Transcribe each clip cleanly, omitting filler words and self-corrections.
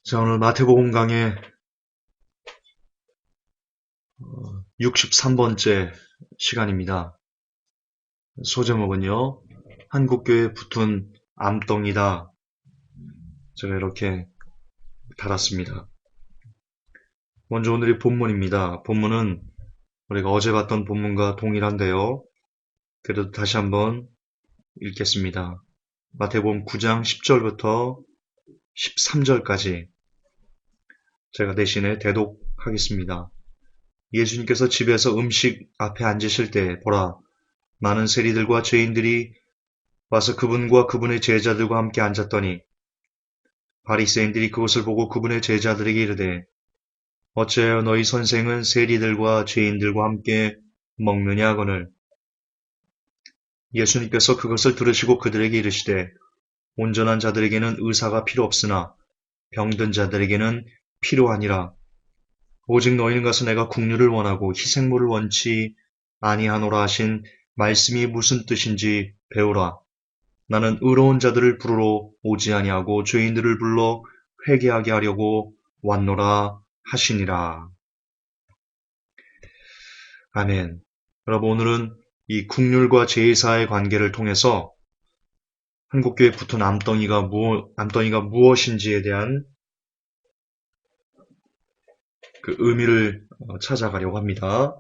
자, 오늘 마태복음 강의 63번째 시간입니다. 소제목은요, 한국교회 붙은 암덩이다. 제가 이렇게 달았습니다. 먼저 오늘의 본문입니다. 본문은 우리가 어제 봤던 본문과 동일한데요. 그래도 다시 한번 읽겠습니다. 마태복음 9장 10절부터 13절까지 제가 대신에 대독하겠습니다. 예수님께서 집에서 음식 앞에 앉으실 때 보라, 많은 세리들과 죄인들이 와서 그분과 그분의 제자들과 함께 앉았더니 바리새인들이 그것을 보고 그분의 제자들에게 이르되 어찌하여 너희 선생은 세리들과 죄인들과 함께 먹느냐 하거늘. 예수님께서 그것을 들으시고 그들에게 이르시되 온전한 자들에게는 의사가 필요 없으나 병든 자들에게는 필요하니라. 오직 너희는 가서 내가 긍휼을 원하고 희생물을 원치 아니하노라 하신 말씀이 무슨 뜻인지 배우라. 나는 의로운 자들을 부르러 오지 아니하고 죄인들을 불러 회개하게 하려고 왔노라 하시니라. 아멘. 여러분, 오늘은 이 긍휼과 제사의 관계를 통해서 한국교회 붙은 암덩이가 무엇인지에 대한 그 의미를 찾아가려고 합니다.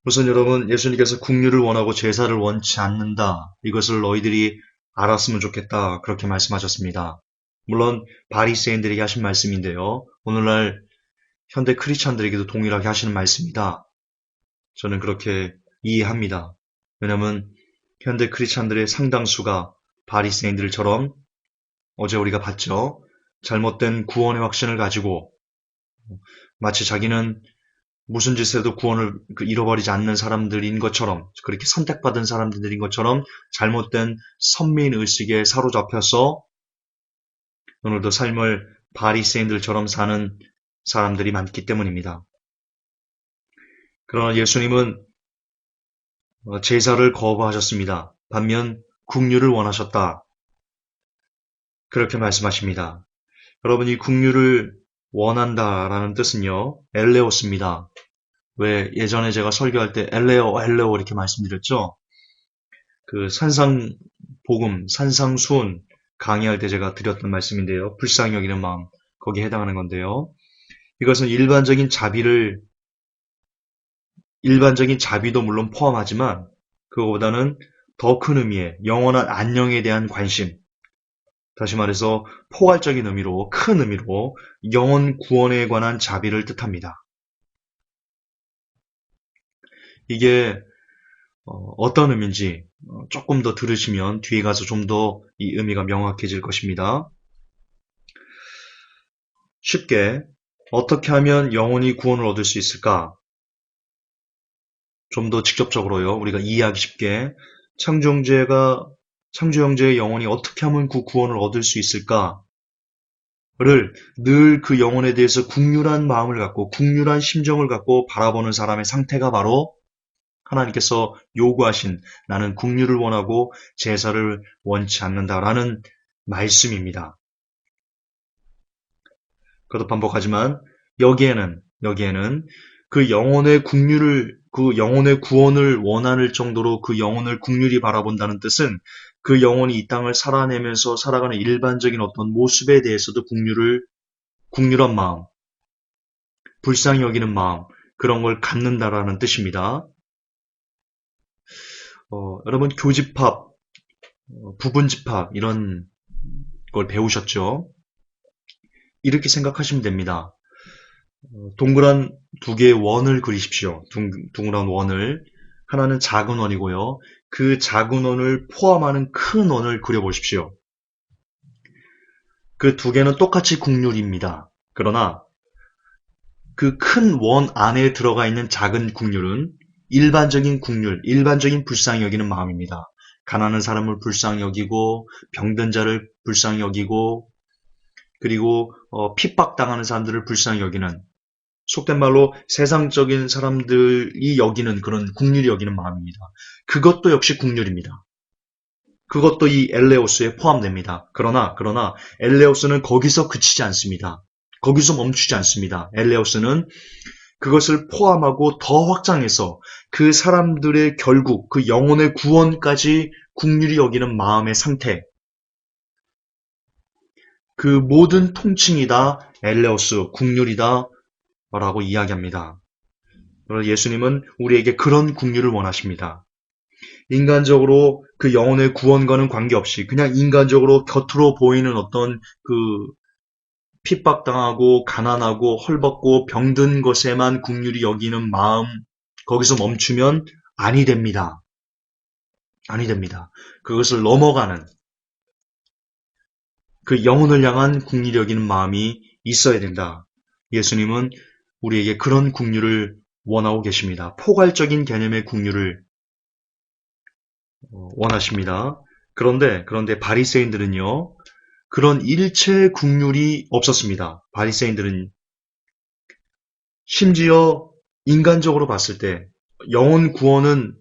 우선 여러분, 예수님께서 긍휼을 원하고 제사를 원치 않는다. 이것을 너희들이 알았으면 좋겠다. 그렇게 말씀하셨습니다. 물론 바리새인들에게 하신 말씀인데요. 오늘날 현대 크리스찬들에게도 동일하게 하시는 말씀이다. 저는 그렇게 이해합니다. 왜냐하면 현대 크리스찬들의 상당수가 바리새인들처럼 어제 우리가 봤죠. 잘못된 구원의 확신을 가지고 마치 자기는 무슨 짓을 해도 구원을 잃어버리지 않는 사람들인 것처럼, 그렇게 선택받은 사람들인 것처럼 잘못된 선민의식에 사로잡혀서 오늘도 삶을 바리새인들처럼 사는 사람들이 많기 때문입니다. 그러나 예수님은 제사를 거부하셨습니다. 반면 긍휼을 원하셨다. 그렇게 말씀하십니다. 여러분, 이 긍휼을 원한다라는 뜻은요, 엘레오스입니다. 왜 예전에 제가 설교할 때 엘레오 이렇게 말씀드렸죠? 그 산상복음, 산상수훈 강의할 때 제가 드렸던 말씀인데요. 불쌍히 여기는 마음, 거기에 해당하는 건데요. 이것은 일반적인 자비도 물론 포함하지만 그거보다는 더 큰 의미의 영원한 안녕에 대한 관심, 다시 말해서 포괄적인 의미로, 큰 의미로 영혼 구원에 관한 자비를 뜻합니다. 이게 어떤 의미인지 조금 더 들으시면 뒤에 가서 좀 더 이 의미가 명확해질 것입니다. 쉽게 어떻게 하면 영혼이 구원을 얻을 수 있을까? 좀 더 직접적으로요. 우리가 이해하기 쉽게 창조 형제의 영혼이 어떻게 하면 그 구원을 얻을 수 있을까? 를 늘 그 영혼에 대해서 긍휼한 마음을 갖고 긍휼한 심정을 갖고 바라보는 사람의 상태가 바로 하나님께서 요구하신 나는 긍휼을 원하고 제사를 원치 않는다라는 말씀입니다. 그것도 반복하지만 여기에는 그 영혼의 구원을 원할 정도로 그 영혼을 긍휼히 바라본다는 뜻은 그 영혼이 이 땅을 살아내면서 살아가는 일반적인 어떤 모습에 대해서도 긍휼한 마음, 불쌍히 여기는 마음, 그런 걸 갖는다라는 뜻입니다. 여러분 교집합, 부분집합 이런 걸 배우셨죠? 이렇게 생각하시면 됩니다. 동그란 두 개의 원을 그리십시오. 동그란 원을. 하나는 작은 원이고요. 그 작은 원을 포함하는 큰 원을 그려보십시오. 그 두 개는 똑같이 긍휼입니다. 그러나 그 큰 원 안에 들어가 있는 작은 긍휼은 일반적인 긍휼, 일반적인 불쌍히 여기는 마음입니다. 가난한 사람을 불쌍히 여기고 병든 자를 불쌍히 여기고 그리고 핍박당하는 사람들을 불쌍히 여기는, 속된 말로 세상적인 사람들이 여기는 그런 긍휼히 여기는 마음입니다. 그것도 역시 긍휼입니다. 그것도 이 엘레오스에 포함됩니다. 그러나 엘레오스는 거기서 그치지 않습니다. 거기서 멈추지 않습니다. 엘레오스는 그것을 포함하고 더 확장해서 그 사람들의 결국 그 영혼의 구원까지 긍휼히 여기는 마음의 상태, 그 모든 통칭이 다 엘레오스, 긍휼이다 라고 이야기합니다. 그래서 예수님은 우리에게 그런 긍휼을 원하십니다. 인간적으로 그 영혼의 구원과는 관계없이 그냥 인간적으로 겉으로 보이는 어떤 그 핍박당하고 가난하고 헐벗고 병든 것에만 긍휼히 여기는 마음, 거기서 멈추면 아니 됩니다. 아니 됩니다. 그것을 넘어가는 그 영혼을 향한 긍휼히 여기는 마음이 있어야 된다. 예수님은 우리에게 그런 긍휼을 원하고 계십니다. 포괄적인 개념의 긍휼을 원하십니다. 그런데 바리새인들은요. 그런 일체의 긍휼이 없었습니다. 바리새인들은 심지어 인간적으로 봤을 때 영혼 구원은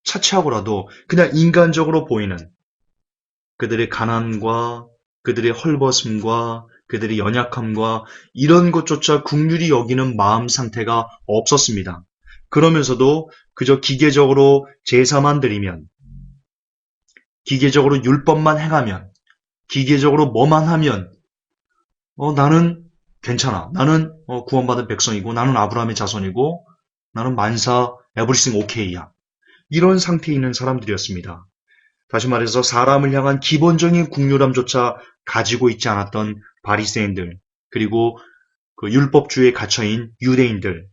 차치하고라도 그냥 인간적으로 보이는 그들의 가난과 그들의 헐벗음과 그들의 연약함과 이런 것조차 긍휼히 여기는 마음 상태가 없었습니다. 그러면서도 그저 기계적으로 제사만 드리면, 기계적으로 율법만 행하면, 기계적으로 뭐만 하면 나는 괜찮아. 나는 구원받은 백성이고 나는 아브라함의 자손이고 나는 만사 에브리싱 오케이야. 이런 상태에 있는 사람들이었습니다. 다시 말해서 사람을 향한 기본적인 긍휼함조차 가지고 있지 않았던 바리새인들, 그리고 그 율법주의에 갇혀인 유대인들.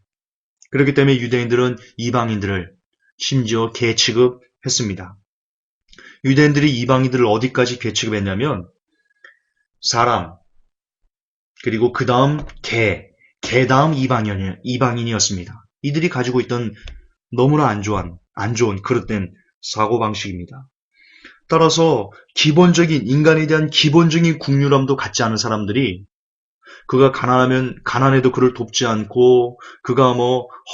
그렇기 때문에 유대인들은 이방인들을 심지어 개 취급했습니다. 유대인들이 이방인들을 어디까지 개 취급했냐면 사람, 그리고 그 다음 개 다음 이방인이었습니다. 이들이 가지고 있던 너무나 안 좋은 그릇된 사고방식입니다. 따라서 기본적인 인간에 대한 기본적인 긍휼함도 갖지 않은 사람들이 그가 가난하면 가난해도 그를 돕지 않고 그가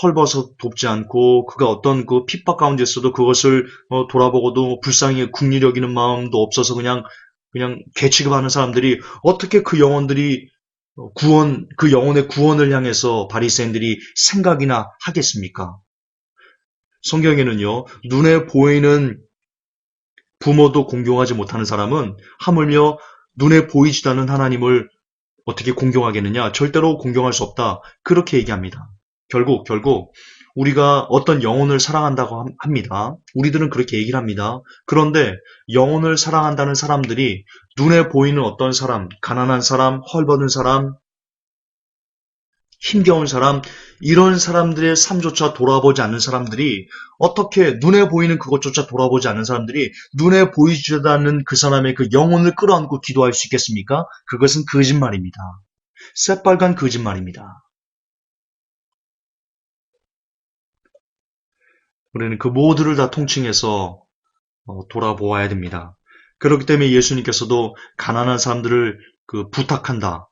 헐벗어 돕지 않고 그가 어떤 그 핍박 가운데 있어도 그것을 돌아보고도 불쌍히 긍휼히 여기는 마음도 없어서 그냥 개 취급하는 사람들이 어떻게 그 영혼들이 그 영혼의 구원을 향해서 바리새인들이 생각이나 하겠습니까? 성경에는요, 눈에 보이는 부모도 공경하지 못하는 사람은 하물며 눈에 보이지도 않는 하나님을 어떻게 공경하겠느냐? 절대로 공경할 수 없다. 그렇게 얘기합니다. 결국 우리가 어떤 영혼을 사랑한다고 합니다. 우리들은 그렇게 얘기를 합니다. 그런데 영혼을 사랑한다는 사람들이 눈에 보이는 어떤 사람, 가난한 사람, 헐벗은 사람, 힘겨운 사람, 이런 사람들의 삶조차 돌아보지 않는 사람들이 어떻게 눈에 보이는 그것조차 돌아보지 않는 사람들이 눈에 보이지도 않는 그 사람의 그 영혼을 끌어안고 기도할 수 있겠습니까? 그것은 거짓말입니다. 새빨간 거짓말입니다. 우리는 그 모두를 다 통칭해서 돌아보아야 됩니다. 그렇기 때문에 예수님께서도 가난한 사람들을 부탁한다.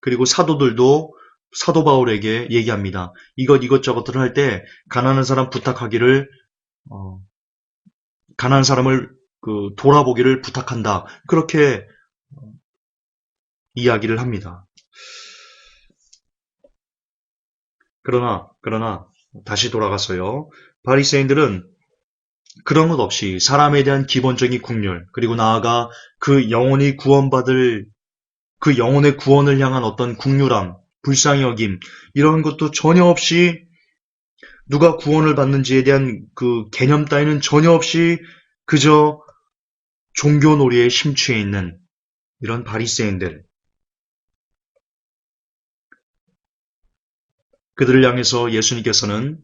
그리고 사도들도 사도 바울에게 얘기합니다. 이것저것들을 할 때 가난한 사람 부탁하기를 가난한 사람을 돌아보기를 부탁한다. 그렇게 이야기를 합니다. 그러나 다시 돌아가서요. 바리새인들은 그런 것 없이 사람에 대한 기본적인 긍휼, 그리고 나아가 그 영혼이 구원받을 그 영혼의 구원을 향한 어떤 긍휼함, 불쌍히 여김, 이런 것도 전혀 없이 누가 구원을 받는지에 대한 그 개념 따위는 전혀 없이 그저 종교놀이에 심취해 있는 이런 바리새인들, 그들을 향해서 예수님께서는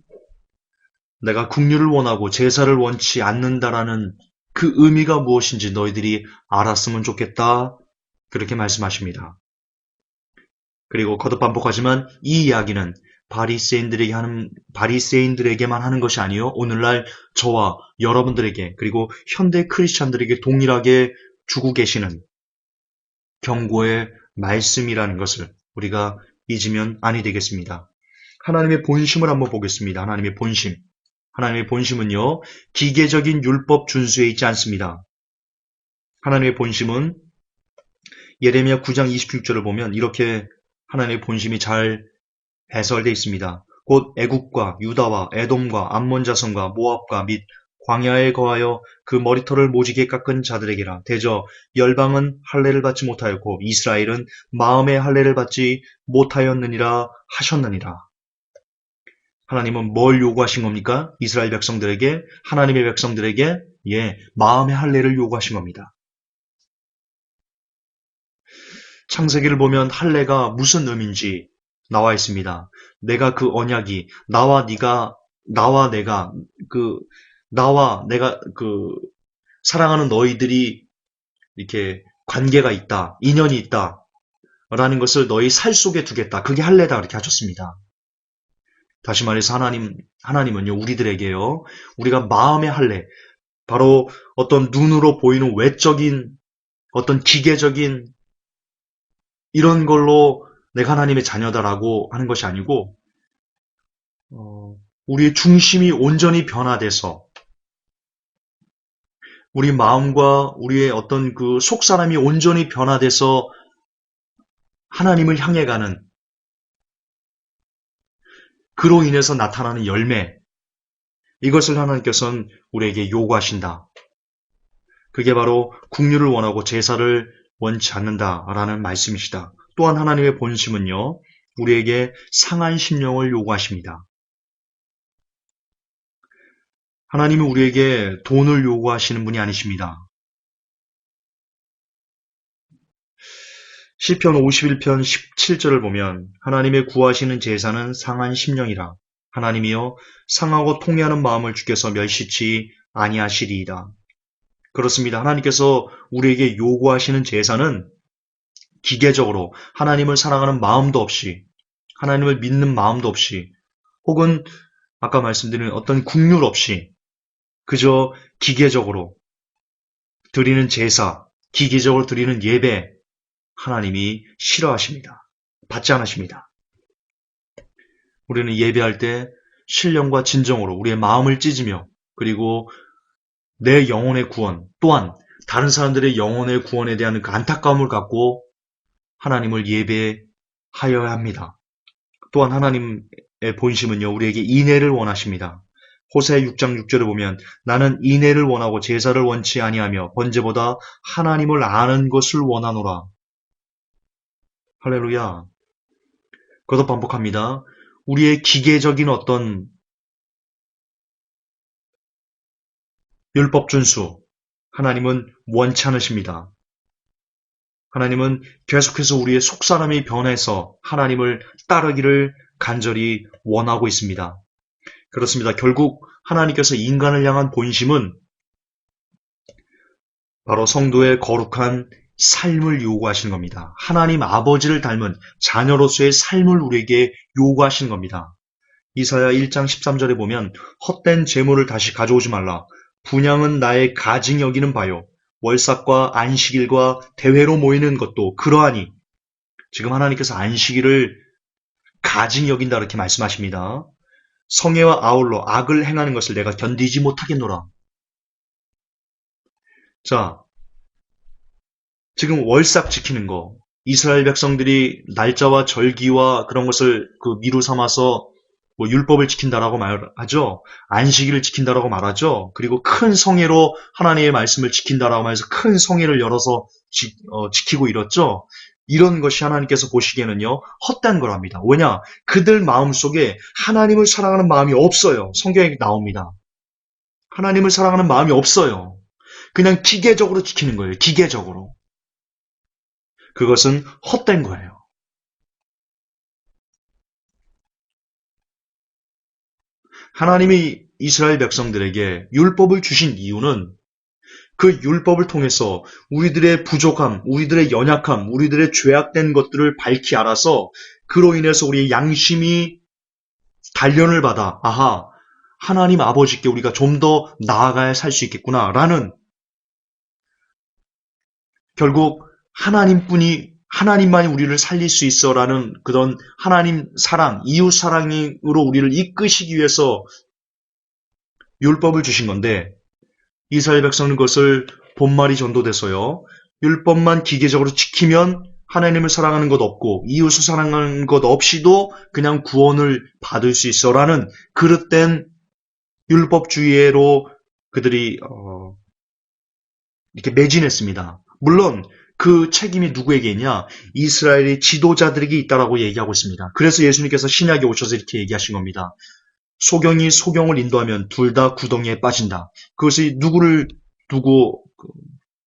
내가 긍휼을 원하고 제사를 원치 않는다라는 그 의미가 무엇인지 너희들이 알았으면 좋겠다. 그렇게 말씀하십니다. 그리고 거듭 반복하지만 이 이야기는 바리새인들에게만 하는 것이 아니요, 오늘날 저와 여러분들에게, 그리고 현대 크리스찬들에게 동일하게 주고 계시는 경고의 말씀이라는 것을 우리가 잊으면 아니 되겠습니다. 하나님의 본심을 한번 보겠습니다. 하나님의 본심은요, 기계적인 율법 준수에 있지 않습니다. 하나님의 본심은 예레미야 9장 26절을 보면 이렇게 하나님의 본심이 잘 해설되어 있습니다. 곧 애굽과 유다와 에돔과 암몬 자손과 모압과 및 광야에 거하여 그 머리털을 모지게 깎은 자들에게라. 대저 열방은 할례를 받지 못하였고 이스라엘은 마음의 할례를 받지 못하였느니라 하셨느니라. 하나님은 뭘 요구하신 겁니까? 이스라엘 백성들에게, 하나님의 백성들에게 마음의 할례를 요구하신 겁니다. 창세기를 보면 할례가 무슨 의미인지 나와 있습니다. 내가 그 언약이 나와 내가 사랑하는 너희들이 이렇게 관계가 있다, 인연이 있다 라는 것을 너희 살 속에 두겠다. 그게 할례다 그렇게 하셨습니다. 다시 말해서 하나님은요, 우리들에게요, 우리가 마음의 할례, 바로 어떤 눈으로 보이는 외적인 어떤 기계적인 이런 걸로 내가 하나님의 자녀다라고 하는 것이 아니고 우리의 중심이 온전히 변화돼서 우리 마음과 우리의 어떤 그 속사람이 온전히 변화돼서 하나님을 향해 가는 그로 인해서 나타나는 열매, 이것을 하나님께서는 우리에게 요구하신다. 그게 바로 국류를 원하고 제사를 원치 않는다라는 말씀이시다. 또한 하나님의 본심은요, 우리에게 상한 심령을 요구하십니다. 하나님은 우리에게 돈을 요구하시는 분이 아니십니다. 시편 51편 17절을 보면 하나님의 구하시는 제사는 상한 심령이라. 하나님이여 상하고 통회하는 마음을 주께서 멸시치 아니하시리이다. 그렇습니다. 하나님께서 우리에게 요구하시는 제사는 기계적으로 하나님을 사랑하는 마음도 없이, 하나님을 믿는 마음도 없이, 혹은 아까 말씀드린 어떤 국률 없이 그저 기계적으로 드리는 제사, 기계적으로 드리는 예배, 하나님이 싫어하십니다. 받지 않으십니다. 우리는 예배할 때 신령과 진정으로 우리의 마음을 찢으며, 그리고 내 영혼의 구원, 또한 다른 사람들의 영혼의 구원에 대한 그 안타까움을 갖고 하나님을 예배하여야 합니다. 또한 하나님의 본심은요, 우리에게 인애를 원하십니다. 호세 6장 6절을 보면 나는 인애를 원하고 제사를 원치 아니하며 번제보다 하나님을 아는 것을 원하노라. 할렐루야. 그것도 반복합니다. 우리의 기계적인 어떤 율법 준수, 하나님은 원치 않으십니다. 하나님은 계속해서 우리의 속사람이 변해서 하나님을 따르기를 간절히 원하고 있습니다. 그렇습니다. 결국 하나님께서 인간을 향한 본심은 바로 성도의 거룩한 삶을 요구하시는 겁니다. 하나님 아버지를 닮은 자녀로서의 삶을 우리에게 요구하시는 겁니다. 이사야 1장 13절에 보면 헛된 재물을 다시 가져오지 말라. 분향은 나의 가증 여기는 바요. 월삭과 안식일과 대회로 모이는 것도 그러하니. 지금 하나님께서 안식일을 가증 여긴다 이렇게 말씀하십니다. 성애와 아울러 악을 행하는 것을 내가 견디지 못하겠노라. 자, 지금 월삭 지키는 거, 이스라엘 백성들이 날짜와 절기와 그런 것을 그 미루 삼아서 율법을 지킨다라고 말하죠. 안식일을 지킨다라고 말하죠. 그리고 큰 성회로 하나님의 말씀을 지킨다라고 말해서 큰 성회를 열어서 지키고 이렇죠. 이런 것이 하나님께서 보시기에는요, 헛된 거랍니다. 왜냐? 그들 마음속에 하나님을 사랑하는 마음이 없어요. 성경에 나옵니다. 하나님을 사랑하는 마음이 없어요. 그냥 기계적으로 지키는 거예요. 기계적으로. 그것은 헛된 거예요. 하나님이 이스라엘 백성들에게 율법을 주신 이유는 그 율법을 통해서 우리들의 부족함, 우리들의 연약함, 우리들의 죄악된 것들을 밝히 알아서 그로 인해서 우리의 양심이 단련을 받아 아하, 하나님 아버지께 우리가 좀 더 나아가야 살 수 있겠구나 라는, 결국 하나님만이 우리를 살릴 수 있어라는 그런 하나님 사랑, 이웃 사랑으로 우리를 이끄시기 위해서 율법을 주신 건데, 이스라엘 백성은 그것을 본말이 전도돼서요. 율법만 기계적으로 지키면 하나님을 사랑하는 것 없고 이웃을 사랑하는 것 없이도 그냥 구원을 받을 수 있어라는 그릇된 율법주의로 그들이 이렇게 매진했습니다. 물론 그 책임이 누구에게 있냐? 이스라엘의 지도자들에게 있다라고 얘기하고 있습니다. 그래서 예수님께서 신약에 오셔서 이렇게 얘기하신 겁니다. 소경이 소경을 인도하면 둘 다 구덩이에 빠진다. 그것이 누구를 두고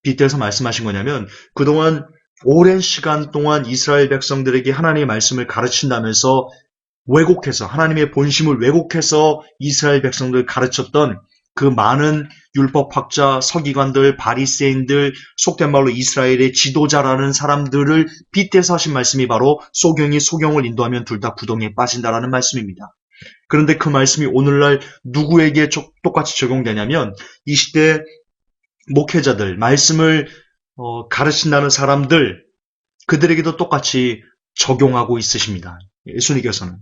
빗대서 말씀하신 거냐면 그동안 오랜 시간 동안 이스라엘 백성들에게 하나님의 말씀을 가르친다면서 왜곡해서 하나님의 본심을 왜곡해서 이스라엘 백성들을 가르쳤던 그 많은 율법학자, 서기관들, 바리새인들, 속된 말로 이스라엘의 지도자라는 사람들을 빗대서 하신 말씀이 바로 소경이 소경을 인도하면 둘 다 구덩이에 빠진다라는 말씀입니다. 그런데 그 말씀이 오늘날 누구에게 똑같이 적용되냐면 이 시대 목회자들, 말씀을 가르친다는 사람들, 그들에게도 똑같이 적용하고 있으십니다. 예수님께서는.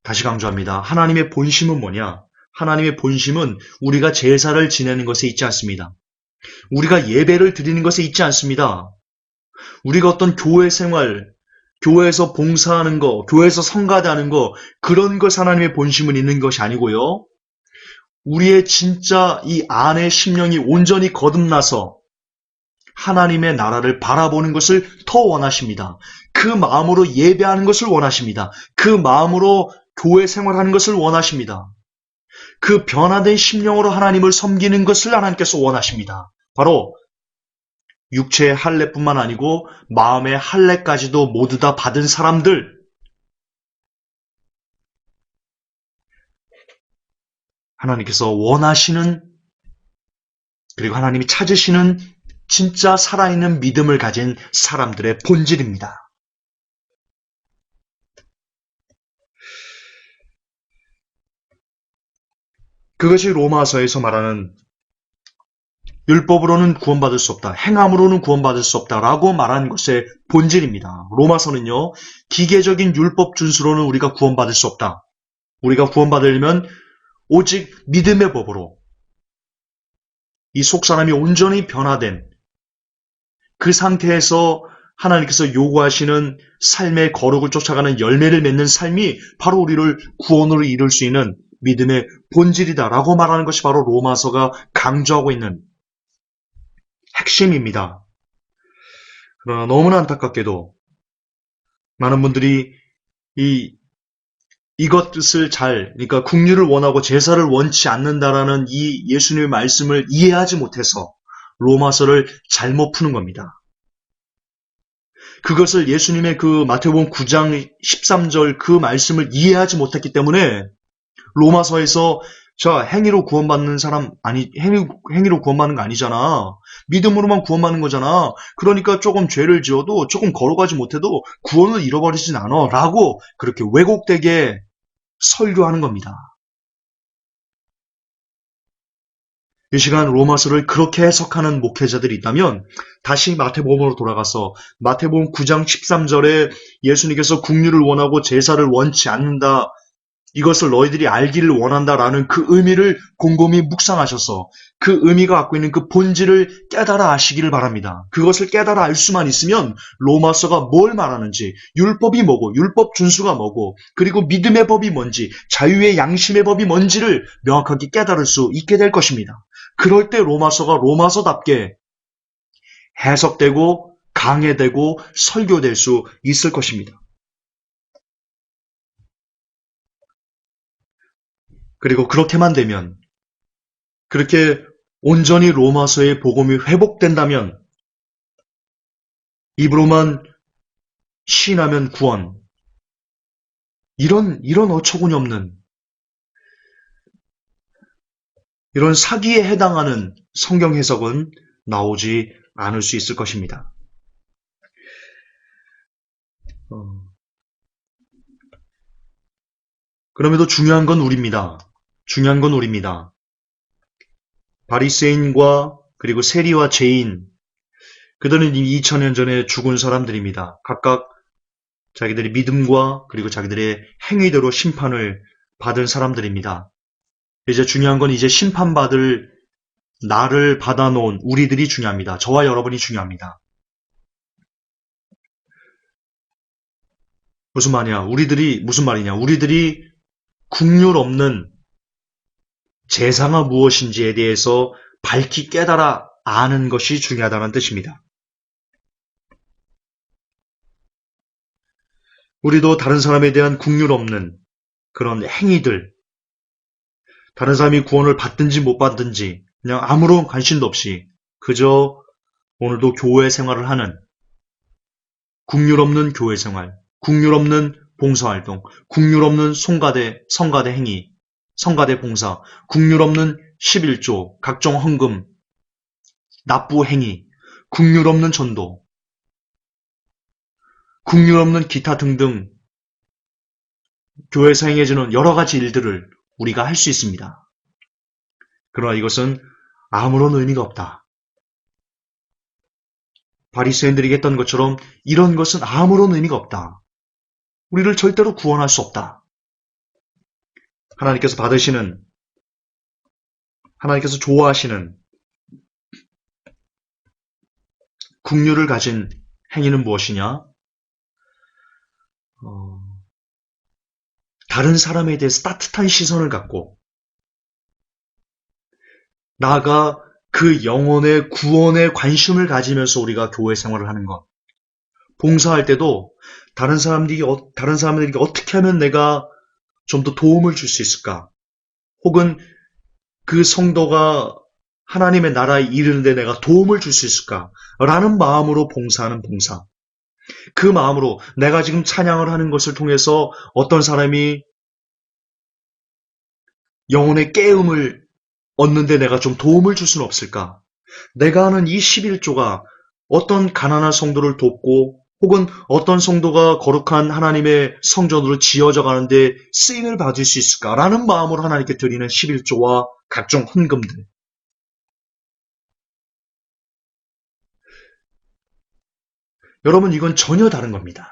다시 강조합니다. 하나님의 본심은 뭐냐? 하나님의 본심은 우리가 제사를 지내는 것에 있지 않습니다. 우리가 예배를 드리는 것에 있지 않습니다. 우리가 어떤 교회 생활, 교회에서 봉사하는 거, 교회에서 성가대하는 거, 그런 것 하나님의 본심은 있는 것이 아니고요. 우리의 진짜 이 안의 심령이 온전히 거듭나서 하나님의 나라를 바라보는 것을 더 원하십니다. 그 마음으로 예배하는 것을 원하십니다. 그 마음으로 교회 생활하는 것을 원하십니다. 그 변화된 심령으로 하나님을 섬기는 것을 하나님께서 원하십니다. 바로 육체의 할례뿐만 아니고 마음의 할례까지도 모두 다 받은 사람들, 하나님께서 원하시는 그리고 하나님이 찾으시는 진짜 살아있는 믿음을 가진 사람들의 본질입니다. 그것이 로마서에서 말하는 율법으로는 구원받을 수 없다, 행함으로는 구원받을 수 없다라고 말하는 것의 본질입니다. 로마서는요, 기계적인 율법 준수로는 우리가 구원받을 수 없다. 우리가 구원받으려면 오직 믿음의 법으로 이 속사람이 온전히 변화된 그 상태에서 하나님께서 요구하시는 삶의 거룩을 쫓아가는 열매를 맺는 삶이 바로 우리를 구원으로 이룰 수 있는 믿음의 본질이다라고 말하는 것이 바로 로마서가 강조하고 있는 핵심입니다. 그러나 너무나 안타깝게도 많은 분들이 이것을 그러니까 긍휼을 원하고 제사를 원치 않는다라는 이 예수님의 말씀을 이해하지 못해서 로마서를 잘못 푸는 겁니다. 그것을 예수님의 그 마태복음 9장 13절 그 말씀을 이해하지 못했기 때문에 로마서에서 행위로 구원받는 사람 행위로 구원받는 거 아니잖아. 믿음으로만 구원받는 거잖아. 그러니까 조금 죄를 지어도 조금 걸어가지 못해도 구원을 잃어버리진 않아. 라고 그렇게 왜곡되게 설교하는 겁니다. 이 시간 로마서를 그렇게 해석하는 목회자들이 있다면 다시 마태복음으로 돌아가서 마태복음 9장 13절에 예수님께서 긍휼을 원하고 제사를 원치 않는다. 이것을 너희들이 알기를 원한다라는 그 의미를 곰곰이 묵상하셔서 그 의미가 갖고 있는 그 본질을 깨달아 아시기를 바랍니다. 그것을 깨달아 알 수만 있으면 로마서가 뭘 말하는지, 율법이 뭐고, 율법 준수가 뭐고, 그리고 믿음의 법이 뭔지, 자유의 양심의 법이 뭔지를 명확하게 깨달을 수 있게 될 것입니다. 그럴 때 로마서가 로마서답게 해석되고 강해되고 설교될 수 있을 것입니다. 그리고 그렇게만 되면, 그렇게 온전히 로마서의 복음이 회복된다면, 입으로만 시인하면 구원, 이런 어처구니 없는, 이런 사기에 해당하는 성경 해석은 나오지 않을 수 있을 것입니다. 그럼에도 중요한 건 우리입니다. 바리새인과 그리고 세리와 죄인, 그들은 이미 2000년 전에 죽은 사람들입니다. 각각 자기들의 믿음과 그리고 자기들의 행위대로 심판을 받은 사람들입니다. 이제 중요한 건 이제 심판받을 나를 받아놓은 우리들이 중요합니다. 저와 여러분이 중요합니다. 무슨 말이냐? 우리들이 국률 없는 제사가 무엇인지에 대해서 밝히 깨달아 아는 것이 중요하다는 뜻입니다. 우리도 다른 사람에 대한 국률 없는 그런 행위들, 다른 사람이 구원을 받든지 못 받든지 그냥 아무런 관심도 없이 그저 오늘도 교회 생활을 하는 국률 없는 교회 생활, 국률 없는 봉사활동, 국률 없는 성가대 행위, 성가대 봉사, 국률 없는 11조, 각종 헌금, 납부 행위, 국률 없는 전도, 국률 없는 기타 등등 교회에서 행해지는 여러 가지 일들을 우리가 할 수 있습니다. 그러나 이것은 아무런 의미가 없다. 바리새인들이 했던 것처럼 이런 것은 아무런 의미가 없다. 우리를 절대로 구원할 수 없다. 하나님께서 좋아하시는 국률을 가진 행위는 무엇이냐? 다른 사람에 대해서 따뜻한 시선을 갖고 나아가 그 영혼의 구원에 관심을 가지면서 우리가 교회 생활을 하는 것. 봉사할 때도 다른 사람들에게 어떻게 하면 내가 좀 더 도움을 줄 수 있을까? 혹은 그 성도가 하나님의 나라에 이르는데 내가 도움을 줄 수 있을까? 라는 마음으로 봉사하는 봉사. 그 마음으로 내가 지금 찬양을 하는 것을 통해서 어떤 사람이 영혼의 깨움을 얻는데 내가 좀 도움을 줄 수는 없을까? 내가 하는 이 11조가 어떤 가난한 성도를 돕고 혹은 어떤 성도가 거룩한 하나님의 성전으로 지어져 가는데 쓰임을 받을 수 있을까라는 마음으로 하나님께 드리는 11조와 각종 헌금들. 여러분, 이건 전혀 다른 겁니다.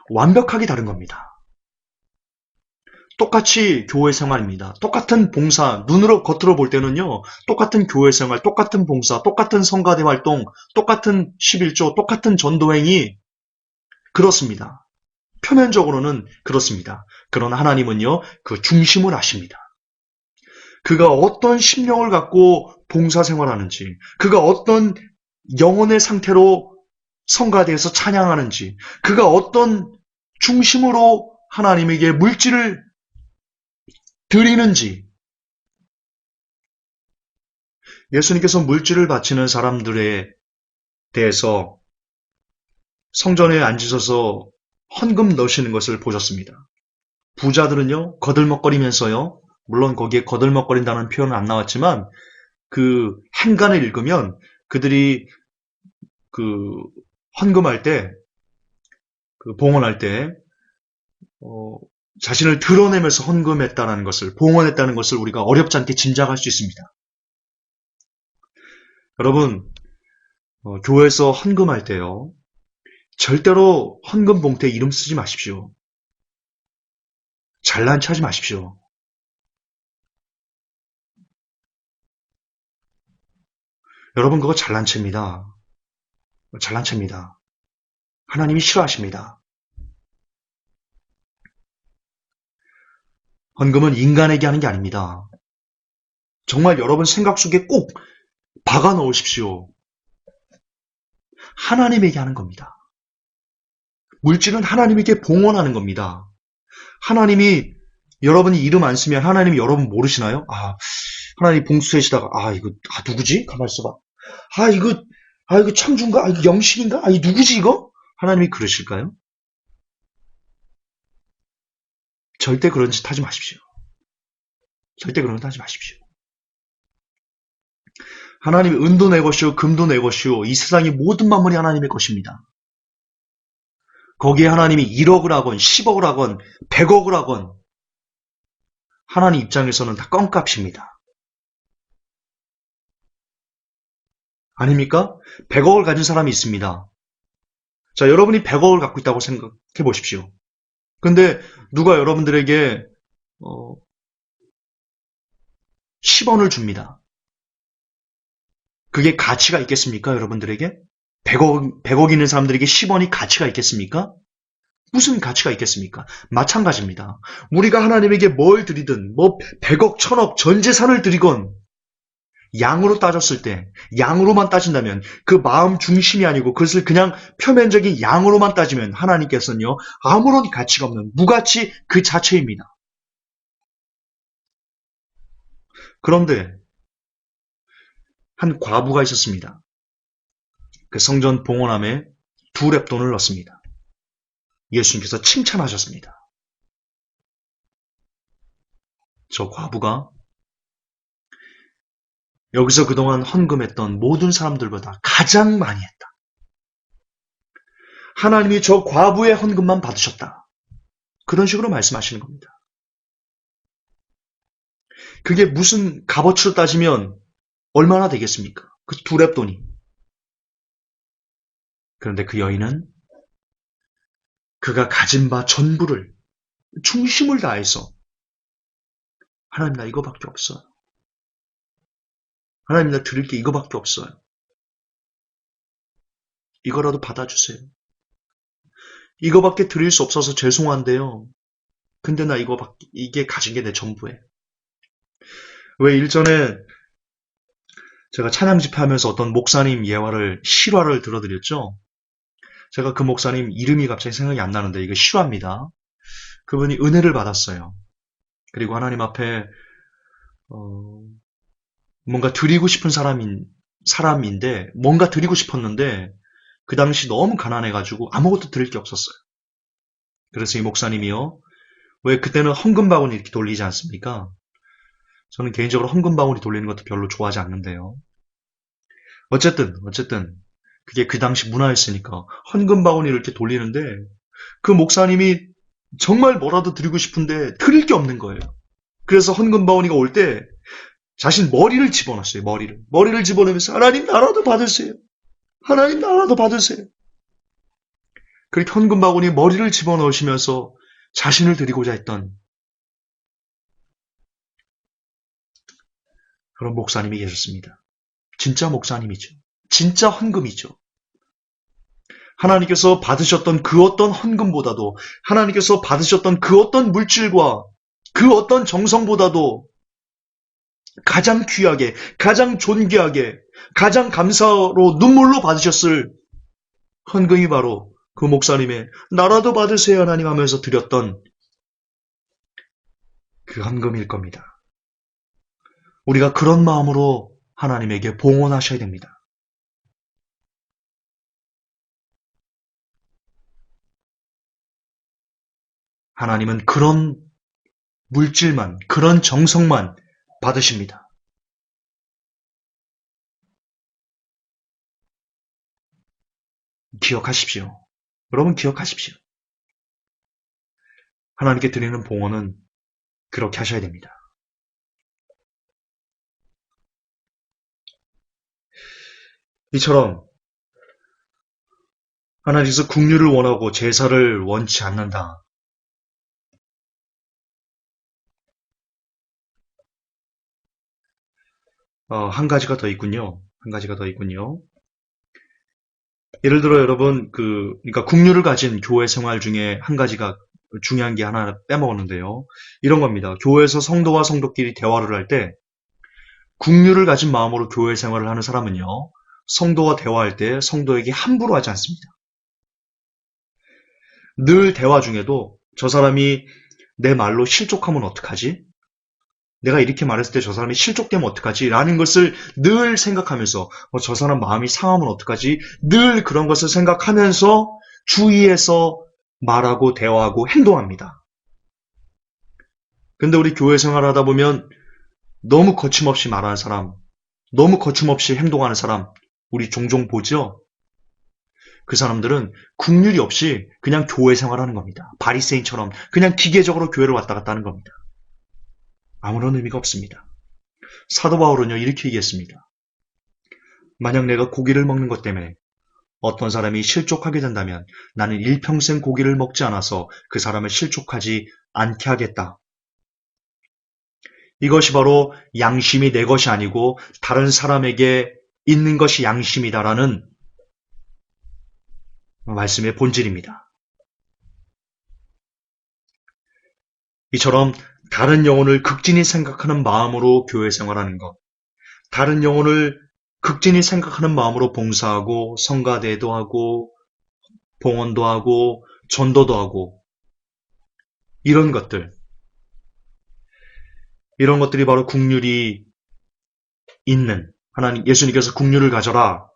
완벽하게 다른 겁니다. 똑같이 교회 생활입니다. 똑같은 봉사, 겉으로 볼 때는요, 똑같은 교회 생활, 똑같은 봉사, 똑같은 성가대 활동, 똑같은 11조, 똑같은 전도행위, 그렇습니다. 표면적으로는 그렇습니다. 그러나 하나님은요, 그 중심을 아십니다. 그가 어떤 심령을 갖고 봉사 생활하는지, 그가 어떤 영혼의 상태로 성가대에서 찬양하는지, 그가 어떤 중심으로 하나님에게 물질을 드리는지, 예수님께서 물질을 바치는 사람들에 대해서 성전에 앉으셔서 헌금 넣으시는 것을 보셨습니다. 부자들은요, 거들먹거리면서요, 물론 거기에 거들먹거린다는 표현은 안 나왔지만, 그 행간을 읽으면 그들이 그 헌금할 때, 그 봉헌할 때, 자신을 드러내면서 헌금했다는 것을, 봉헌했다는 것을 우리가 어렵지 않게 짐작할 수 있습니다. 여러분, 교회에서 헌금할 때요, 절대로 헌금 봉투에 이름 쓰지 마십시오. 잘난 체 하지 마십시오. 여러분, 그거 잘난 체입니다. 잘난 체입니다. 하나님이 싫어하십니다. 헌금은 인간에게 하는 게 아닙니다. 정말 여러분 생각 속에 꼭 박아 넣으십시오. 하나님에게 하는 겁니다. 물질은 하나님에게 봉헌하는 겁니다. 하나님이 여러분이 이름 안 쓰면 하나님이 여러분 모르시나요? 하나님 봉투 세시다가 이거 누구지? 가만 있어봐. 이거 청주인가? 이거 영식인가? 이거 누구지 이거? 하나님이 그러실까요? 절대 그런 짓 하지 마십시오. 절대 그런 짓 하지 마십시오. 하나님이 은도 내 것이요 금도 내 것이요 이 세상의 모든 만물이 하나님의 것입니다. 거기에 하나님이 1억을 하건 10억을 하건 100억을 하건 하나님 입장에서는 다 껌값입니다. 아닙니까? 100억을 가진 사람이 있습니다. 자, 여러분이 100억을 갖고 있다고 생각해 보십시오. 근데 누가 여러분들에게 10원을 줍니다. 그게 가치가 있겠습니까, 여러분들에게? 100억 있는 사람들에게 10원이 가치가 있겠습니까? 무슨 가치가 있겠습니까? 마찬가지입니다. 우리가 하나님에게 뭘 드리든, 100억, 1000억, 전 재산을 드리건, 양으로 따졌을 때, 양으로만 따진다면, 그 마음 중심이 아니고, 그것을 그냥 표면적인 양으로만 따지면, 하나님께서는요, 아무런 가치가 없는, 무가치 그 자체입니다. 그런데, 한 과부가 있었습니다. 그 성전 봉헌함에 2렙돈을 넣습니다. 예수님께서 칭찬하셨습니다. 저 과부가 여기서 그동안 헌금했던 모든 사람들보다 가장 많이 했다. 하나님이 저 과부의 헌금만 받으셨다. 그런 식으로 말씀하시는 겁니다. 그게 무슨 값어치로 따지면 얼마나 되겠습니까? 그 2렙돈이. 그런데 그 여인은 그가 가진 바 전부를 중심을 다해서 하나님 나 이거밖에 없어요. 하나님 나 드릴 게 이거밖에 없어요. 이거라도 받아주세요. 이거밖에 드릴 수 없어서 죄송한데요. 근데 나 이게 가진 게 내 전부예요. 왜 일전에 제가 찬양 집회하면서 어떤 목사님 실화를 들어드렸죠? 제가 그 목사님 이름이 갑자기 생각이 안 나는데 이거 실화입니다. 그분이 은혜를 받았어요. 그리고 하나님 앞에 뭔가 드리고 싶은 사람인데 뭔가 드리고 싶었는데 그 당시 너무 가난해가지고 아무것도 드릴 게 없었어요. 그래서 이 목사님이요. 왜 그때는 헌금 바구니 이렇게 돌리지 않습니까? 저는 개인적으로 헌금 바구니 돌리는 것도 별로 좋아하지 않는데요. 어쨌든 그게 그 당시 문화였으니까 헌금 바구니를 이렇게 돌리는데 그 목사님이 정말 뭐라도 드리고 싶은데 드릴 게 없는 거예요. 그래서 헌금 바구니가 올 때 자신 머리를 집어넣었어요. 머리를 집어넣으면서 하나님 나라도 받으세요. 하나님 나라도 받으세요. 그렇게 헌금 바구니에 머리를 집어넣으시면서 자신을 드리고자 했던 그런 목사님이 계셨습니다. 진짜 목사님이죠. 진짜 헌금이죠. 하나님께서 받으셨던 그 어떤 헌금보다도 하나님께서 받으셨던 그 어떤 물질과 그 어떤 정성보다도 가장 귀하게, 가장 존귀하게, 가장 감사로 눈물로 받으셨을 헌금이 바로 그 목사님의 나라도 받으세요 하나님 하면서 드렸던 그 헌금일 겁니다. 우리가 그런 마음으로 하나님에게 봉헌하셔야 됩니다. 하나님은 그런 물질만, 그런 정성만 받으십니다. 기억하십시오. 여러분 기억하십시오. 하나님께 드리는 봉헌은 그렇게 하셔야 됩니다. 이처럼 하나님께서 긍휼을 원하고 제사를 원치 않는다. 한 가지가 더 있군요. 예를 들어 여러분 그러니까 긍휼을 가진 교회 생활 중에 한 가지가 중요한 게 하나 빼먹었는데요. 이런 겁니다. 교회에서 성도와 성도끼리 대화를 할 때 긍휼을 가진 마음으로 교회 생활을 하는 사람은요. 성도와 대화할 때 성도에게 함부로 하지 않습니다. 늘 대화 중에도 저 사람이 내 말로 실족하면 어떡하지? 내가 이렇게 말했을 때 저 사람이 실족되면 어떡하지? 라는 것을 늘 생각하면서 저 사람 마음이 상하면 어떡하지? 늘 그런 것을 생각하면서 주의해서 말하고 대화하고 행동합니다. 근데 우리 교회 생활하다 보면 너무 거침없이 말하는 사람, 너무 거침없이 행동하는 사람 우리 종종 보죠? 그 사람들은 긍휼이 없이 그냥 교회 생활하는 겁니다. 바리새인처럼 그냥 기계적으로 교회를 왔다 갔다 하는 겁니다. 아무런 의미가 없습니다. 사도 바울은요 이렇게 얘기했습니다. 만약 내가 고기를 먹는 것 때문에 어떤 사람이 실족하게 된다면 나는 일평생 고기를 먹지 않아서 그 사람을 실족하지 않게 하겠다. 이것이 바로 양심이 내 것이 아니고 다른 사람에게 있는 것이 양심이다라는 말씀의 본질입니다. 이처럼 다른 영혼을 극진히 생각하는 마음으로 교회 생활하는 것, 다른 영혼을 극진히 생각하는 마음으로 봉사하고 성가대도 하고 봉헌도 하고 전도도 하고 이런 것들이 바로 국률이 있는 하나님 예수님께서 국률을 가져라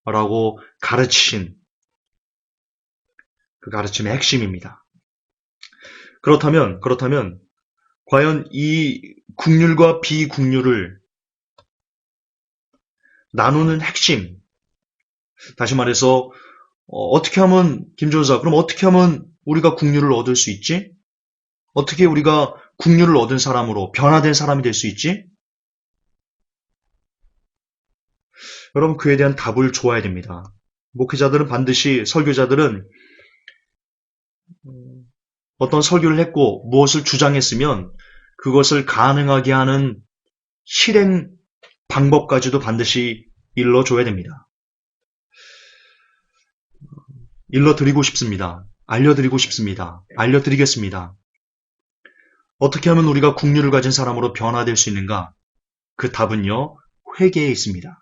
라고 가르치신 그 가르침의 핵심입니다. 그렇다면 과연 이 국률과 비국률을 나누는 핵심, 다시 말해서 어떻게 하면 김조사, 그럼 어떻게 하면 우리가 국률을 얻을 수 있지? 어떻게 우리가 국률을 얻은 사람으로 변화된 사람이 될 수 있지? 여러분 그에 대한 답을 줘야 됩니다. 목회자들은 반드시 설교자들은 어떤 설교를 했고 무엇을 주장했으면 그것을 가능하게 하는 실행 방법까지도 반드시 일러줘야 됩니다. 일러드리고 싶습니다. 알려드리고 싶습니다. 알려드리겠습니다. 어떻게 하면 우리가 국률을 가진 사람으로 변화될 수 있는가? 그 답은요, 회개에 있습니다.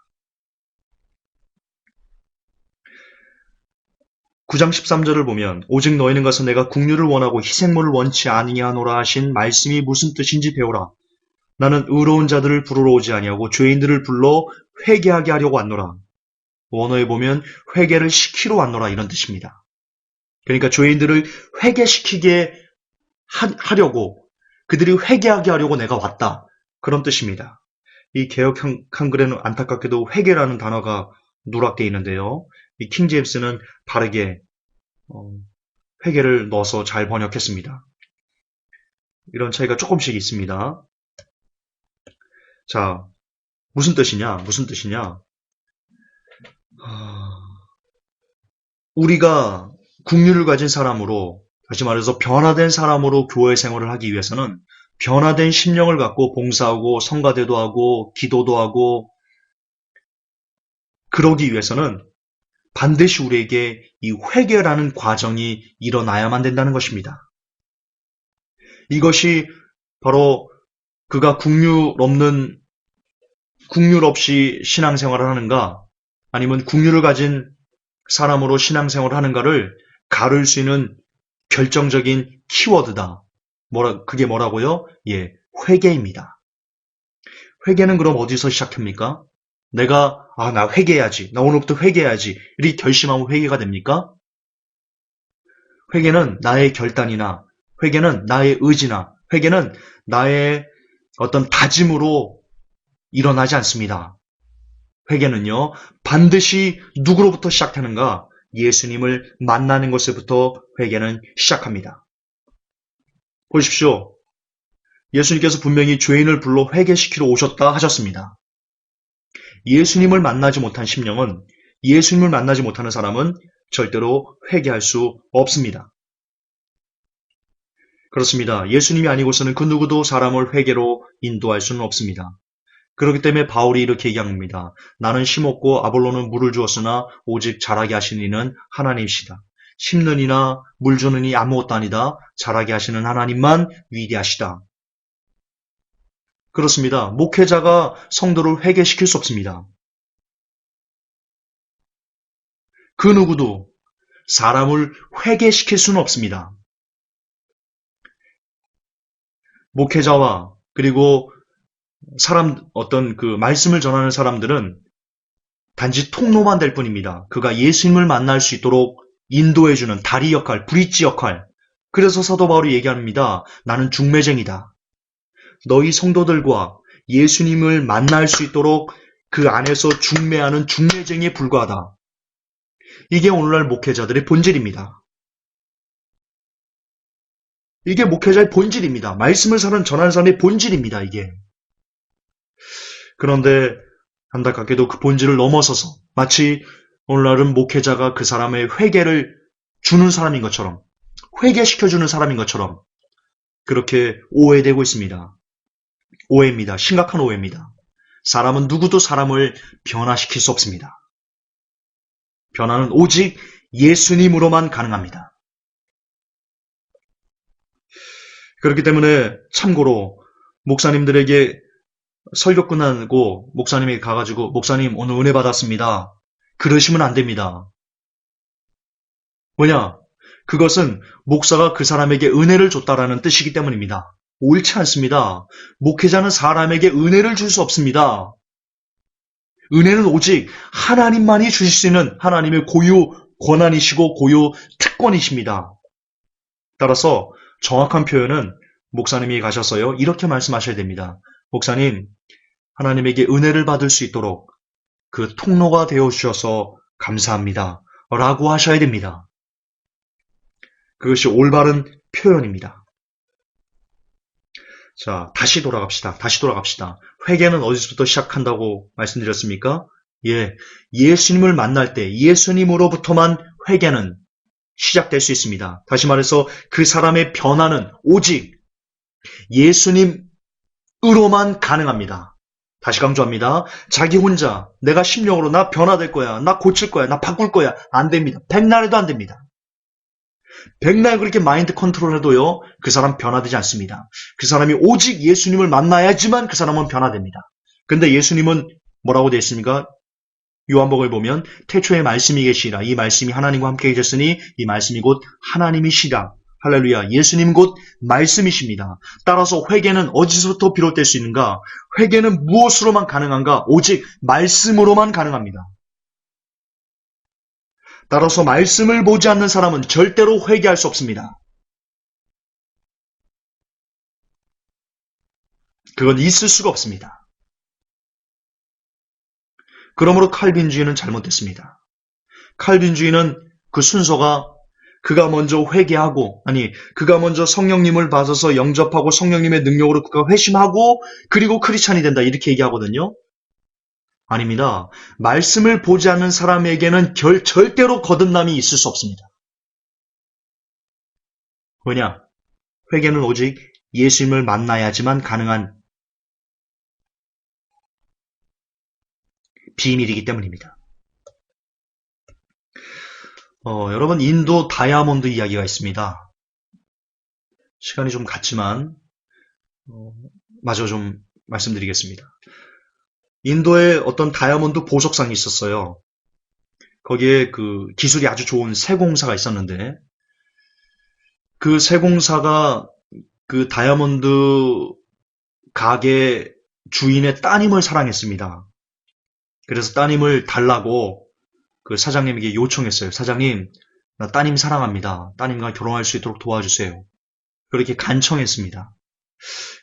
9장 13절을 보면 오직 너희는 가서 내가 국률을 원하고 희생물을 원치 아니하노라 하신 말씀이 무슨 뜻인지 배우라. 나는 의로운 자들을 부르러 오지 아니하고 죄인들을 불러 회개하게 하려고 왔노라. 원어에 보면 회개를 시키러 왔노라 이런 뜻입니다. 그러니까 죄인들을 회개시키게 하려고 그들이 회개하게 하려고 내가 왔다. 그런 뜻입니다. 이 개역 한글에는 안타깝게도 회개라는 단어가 누락되어 있는데요. 이 킹제임스는 바르게 회개를 넣어서 잘 번역했습니다. 이런 차이가 조금씩 있습니다. 자, 무슨 뜻이냐? 우리가 국률을 가진 사람으로, 다시 말해서 변화된 사람으로 교회 생활을 하기 위해서는 변화된 심령을 갖고 봉사하고 성가대도 하고 기도도 하고 그러기 위해서는 반드시 우리에게 이 회개라는 과정이 일어나야만 된다는 것입니다. 이것이 바로 그가 국률 없이 신앙생활을 하는가 아니면 국률을 가진 사람으로 신앙생활을 하는가를 가를 수 있는 결정적인 키워드다. 그게 뭐라고요? 예, 회개입니다. 회개는 그럼 어디서 시작합니까? 내가 나 회개해야지. 나 오늘부터 회개해야지. 이렇게 결심하면 회개가 됩니까? 회개는 나의 결단이나 회개는 나의 의지나 회개는 나의 어떤 다짐으로 일어나지 않습니다. 회개는요, 반드시 누구로부터 시작하는가? 예수님을 만나는 것에부터 회개는 시작합니다. 보십시오. 예수님께서 분명히 죄인을 불러 회개시키러 오셨다 하셨습니다. 예수님을 만나지 못한 심령은, 예수님을 만나지 못하는 사람은 절대로 회개할 수 없습니다. 그렇습니다. 예수님이 아니고서는 그 누구도 사람을 회개로 인도할 수는 없습니다. 그렇기 때문에 바울이 이렇게 얘기합니다. 나는 심었고 아볼로는 물을 주었으나 오직 자라게 하시는 이는 하나님이시다. 심는 이나 물 주는 이 아무것도 아니다. 자라게 하시는 하나님만 위대하시다. 그렇습니다. 목회자가 성도를 회개시킬 수 없습니다. 그 누구도 사람을 회개시킬 수는 없습니다. 목회자와 그리고 어떤 그 말씀을 전하는 사람들은 단지 통로만 될 뿐입니다. 그가 예수님을 만날 수 있도록 인도해주는 다리 역할, 브릿지 역할. 그래서 사도 바울이 얘기합니다. 나는 중매쟁이다. 너희 성도들과 예수님을 만날 수 있도록 그 안에서 중매하는 중매쟁이에 불과하다. 이게 오늘날 목회자들의 본질입니다. 이게 목회자의 본질입니다. 말씀을 전하는 사람의 본질입니다. 이게. 그런데 안타깝게도 그 본질을 넘어서서 마치 오늘날은 목회자가 그 사람의 회개를 주는 사람인 것처럼, 회개시켜주는 사람인 것처럼 그렇게 오해되고 있습니다. 오해입니다. 심각한 오해입니다. 사람은 누구도 사람을 변화시킬 수 없습니다. 변화는 오직 예수님으로만 가능합니다. 그렇기 때문에 참고로 목사님들에게 설교 끝나고 목사님이 가가지고 목사님 오늘 은혜 받았습니다. 그러시면 안 됩니다. 왜냐? 그것은 목사가 그 사람에게 은혜를 줬다라는 뜻이기 때문입니다. 옳지 않습니다. 목회자는 사람에게 은혜를 줄 수 없습니다. 은혜는 오직 하나님만이 주실 수 있는 하나님의 고유 권한이시고 고유 특권이십니다. 따라서 정확한 표현은 목사님이 가셔서요, 이렇게 말씀하셔야 됩니다. 목사님, 하나님에게 은혜를 받을 수 있도록 그 통로가 되어 주셔서 감사합니다. 라고 하셔야 됩니다. 그것이 올바른 표현입니다. 자, 다시 돌아갑시다. 회개는 어디서부터 시작한다고 말씀드렸습니까? 예수님을 만날 때 예수님으로부터만 회개는 시작될 수 있습니다. 다시 말해서 그 사람의 변화는 오직 예수님으로만 가능합니다. 다시 강조합니다. 자기 혼자 내가 심령으로 나 변화될 거야, 나 고칠 거야, 나 바꿀 거야, 안 됩니다. 백날에도 안 됩니다. 백날 그렇게 마인드 컨트롤해도요, 그 사람 변화되지 않습니다. 그 사람이 오직 예수님을 만나야지만 그 사람은 변화됩니다. 근데 예수님은 뭐라고 되어 있습니까? 요한복음을 보면 태초에 말씀이 계시라. 이 말씀이 하나님과 함께 계셨으니 이 말씀이 곧 하나님이시라. 할렐루야. 예수님 곧 말씀이십니다. 따라서 회개는 어디서부터 비롯될 수 있는가? 회개는 무엇으로만 가능한가? 오직 말씀으로만 가능합니다. 따라서 말씀을 보지 않는 사람은 절대로 회개할 수 없습니다. 그건 있을 수가 없습니다. 그러므로 칼빈주의는 잘못됐습니다. 칼빈주의는 그 순서가 그가 먼저 회개하고, 그가 먼저 성령님을 받아서 영접하고 성령님의 능력으로 그가 회심하고 그리고 크리스찬이 된다 이렇게 얘기하거든요. 아닙니다. 말씀을 보지 않는 사람에게는 절대로 거듭남이 있을 수 없습니다. 왜냐? 회개는 오직 예수님을 만나야지만 가능한 비밀이기 때문입니다. 여러분, 인도 다이아몬드 이야기가 있습니다. 시간이 좀 갔지만 마저 좀 말씀드리겠습니다. 인도에 어떤 다이아몬드 보석상이 있었어요. 거기에 그 기술이 아주 좋은 세공사가 있었는데 그 세공사가 그 다이아몬드 가게 주인의 따님을 사랑했습니다. 그래서 따님을 달라고 그 사장님에게 요청했어요. 사장님, 나 따님 사랑합니다. 따님과 결혼할 수 있도록 도와주세요. 그렇게 간청했습니다.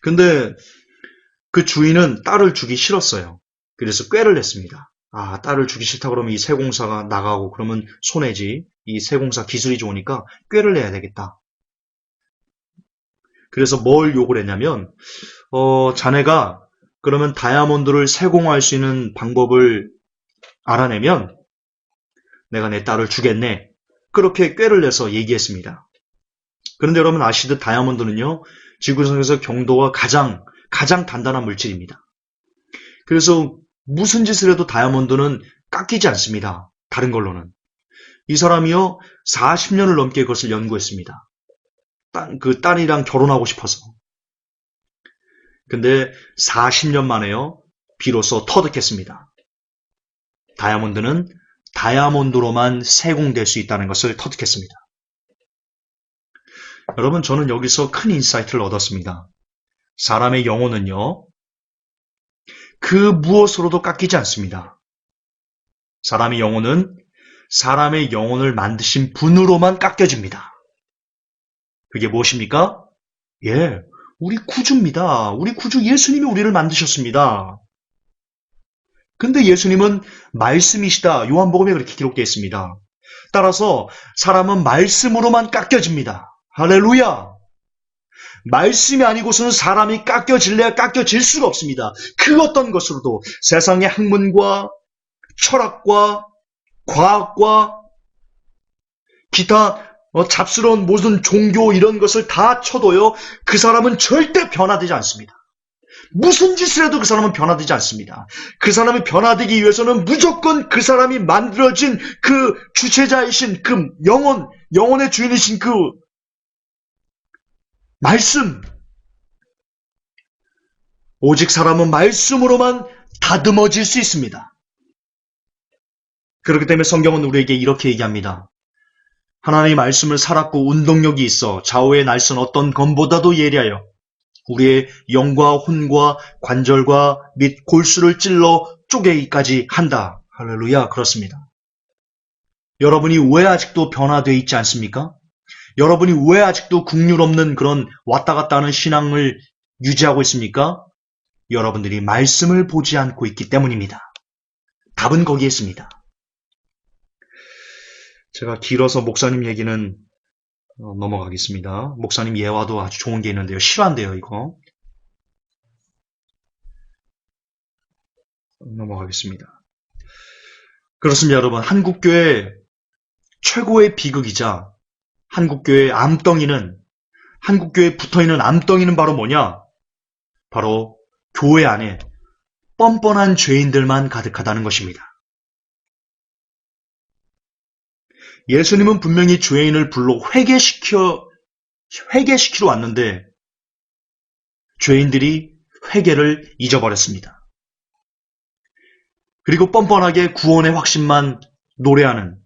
근데 그 주인은 딸을 주기 싫었어요. 그래서 꾀를 냈습니다. 딸을 주기 싫다 그러면 이 세공사가 나가고 그러면 손해지. 이 세공사 기술이 좋으니까 꾀를 내야 되겠다. 그래서 뭘 요구를 했냐면 자네가 그러면 다이아몬드를 세공할 수 있는 방법을 알아내면 내가 내 딸을 주겠네. 그렇게 꾀를 내서 얘기했습니다. 그런데 여러분 아시듯 다이아몬드는요, 지구상에서 경도가 가장 단단한 물질입니다. 그래서 무슨 짓을 해도 다이아몬드는 깎이지 않습니다. 다른 걸로는. 이 사람이요, 40년을 넘게 그것을 연구했습니다. 그 딸이랑 결혼하고 싶어서. 근데 40년 만에요, 비로소 터득했습니다. 다이아몬드는 다이아몬드로만 세공될 수 있다는 것을 터득했습니다. 여러분, 저는 여기서 큰 인사이트를 얻었습니다. 사람의 영혼은요, 그 무엇으로도 깎이지 않습니다. 사람의 영혼은 사람의 영혼을 만드신 분으로만 깎여집니다. 그게 무엇입니까? 우리 구주입니다. 우리 구주 예수님이 우리를 만드셨습니다. 근데 예수님은 말씀이시다. 요한복음에 그렇게 기록되어 있습니다. 따라서 사람은 말씀으로만 깎여집니다. 할렐루야! 말씀이 아니고서는 사람이 깎여질래야 깎여질 수가 없습니다. 그 어떤 것으로도 세상의 학문과 철학과 과학과 기타 잡스러운 모든 종교 이런 것을 다 쳐도요, 그 사람은 절대 변화되지 않습니다. 무슨 짓을 해도 그 사람은 변화되지 않습니다. 그 사람이 변화되기 위해서는 무조건 그 사람이 만들어진 그 주체자이신 그 영혼의 주인이신 그 말씀, 오직 사람은 말씀으로만 다듬어질 수 있습니다. 그렇기 때문에 성경은 우리에게 이렇게 얘기합니다. 하나님의 말씀을 살았고 운동력이 있어 좌우의 날선 어떤 검보다도 예리하여 우리의 영과 혼과 관절과 및 골수를 찔러 쪼개기까지 한다. 할렐루야. 그렇습니다. 여러분이 왜 아직도 변화되어 있지 않습니까? 여러분이 왜 아직도 국률 없는 그런 왔다 갔다 하는 신앙을 유지하고 있습니까? 여러분들이 말씀을 보지 않고 있기 때문입니다. 답은 거기에 있습니다. 제가 길어서 목사님 얘기는 넘어가겠습니다. 목사님 예화도 아주 좋은 게 있는데요. 실화인데요, 이거. 넘어가겠습니다. 그렇습니다, 여러분. 한국교회 최고의 비극이자 한국교회의 암덩이는, 한국교회에 붙어있는 암덩이는 바로 뭐냐? 바로 교회 안에 뻔뻔한 죄인들만 가득하다는 것입니다. 예수님은 분명히 죄인을 불러 회개시키러 왔는데 죄인들이 회개를 잊어버렸습니다. 그리고 뻔뻔하게 구원의 확신만 노래하는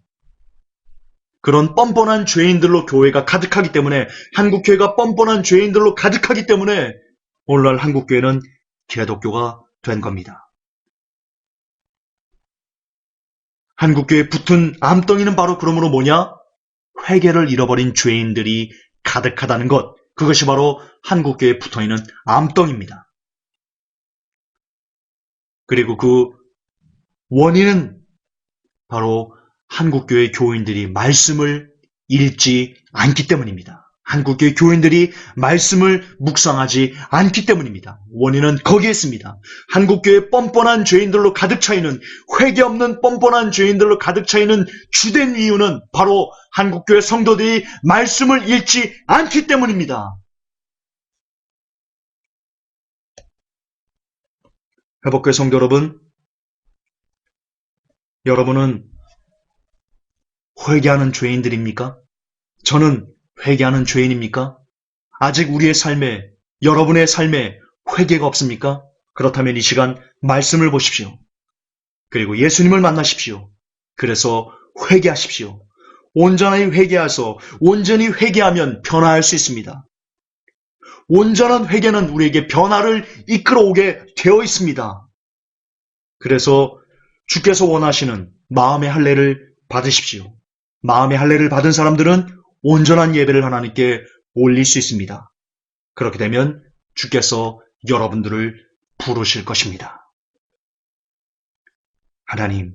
그런 뻔뻔한 죄인들로 교회가 가득하기 때문에, 한국교회가 뻔뻔한 죄인들로 가득하기 때문에 오늘날 한국교회는 기독교가 된 겁니다. 한국교회에 붙은 암덩이는 바로 그러므로 뭐냐? 회개를 잃어버린 죄인들이 가득하다는 것. 그것이 바로 한국교회에 붙어있는 암덩이입니다. 그리고 그 원인은 바로 한국교회 교인들이 말씀을 읽지 않기 때문입니다. 한국교회 교인들이 말씀을 묵상하지 않기 때문입니다. 원인은 거기에 있습니다. 한국교회 뻔뻔한 죄인들로 가득 차이는, 회개 없는 뻔뻔한 죄인들로 가득 차이는 주된 이유는 바로 한국교회 성도들이 말씀을 읽지 않기 때문입니다. 회복교회 성도 여러분, 여러분은 회개하는 죄인들입니까? 저는 회개하는 죄인입니까? 아직 우리의 삶에, 여러분의 삶에 회개가 없습니까? 그렇다면 이 시간 말씀을 보십시오. 그리고 예수님을 만나십시오. 그래서 회개하십시오. 온전히 회개하서 온전히 회개하면 변화할 수 있습니다. 온전한 회개는 우리에게 변화를 이끌어오게 되어 있습니다. 그래서 주께서 원하시는 마음의 할례를 받으십시오. 마음의 할례를 받은 사람들은 온전한 예배를 하나님께 올릴 수 있습니다. 그렇게 되면 주께서 여러분들을 부르실 것입니다. 하나님,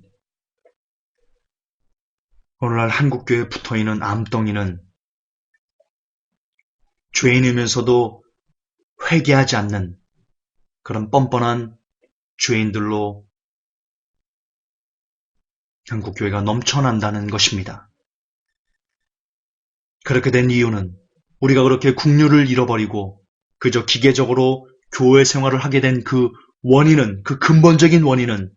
오늘날 한국교회에 붙어있는 암덩이는 죄인이면서도 회개하지 않는 그런 뻔뻔한 죄인들로 한국교회가 넘쳐난다는 것입니다. 그렇게 된 이유는 우리가 그렇게 국률을 잃어버리고 그저 기계적으로 교회 생활을 하게 된 그 원인은, 그 근본적인 원인은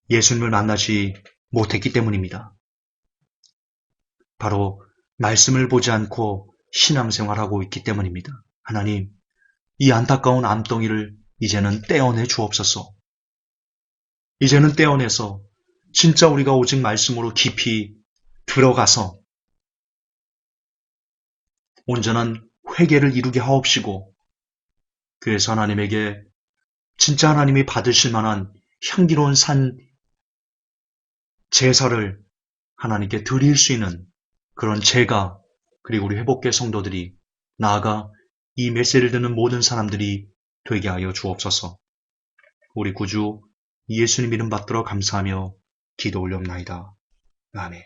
예수님을 만나지 못했기 때문입니다. 바로 말씀을 보지 않고 신앙생활하고 있기 때문입니다. 하나님, 이 안타까운 암덩이를 이제는 떼어내 주옵소서. 이제는 떼어내서 진짜 우리가 오직 말씀으로 깊이 들어가서 온전한 회개를 이루게 하옵시고, 그래서 하나님에게 진짜 하나님이 받으실 만한 향기로운 산 제사를 하나님께 드릴 수 있는 그런 제가, 그리고 우리 회복계 성도들이, 나아가 이 메시지를 듣는 모든 사람들이 되게 하여 주옵소서. 우리 구주 예수님 이름 받들어 감사하며 기도 올려옵나이다. 아멘.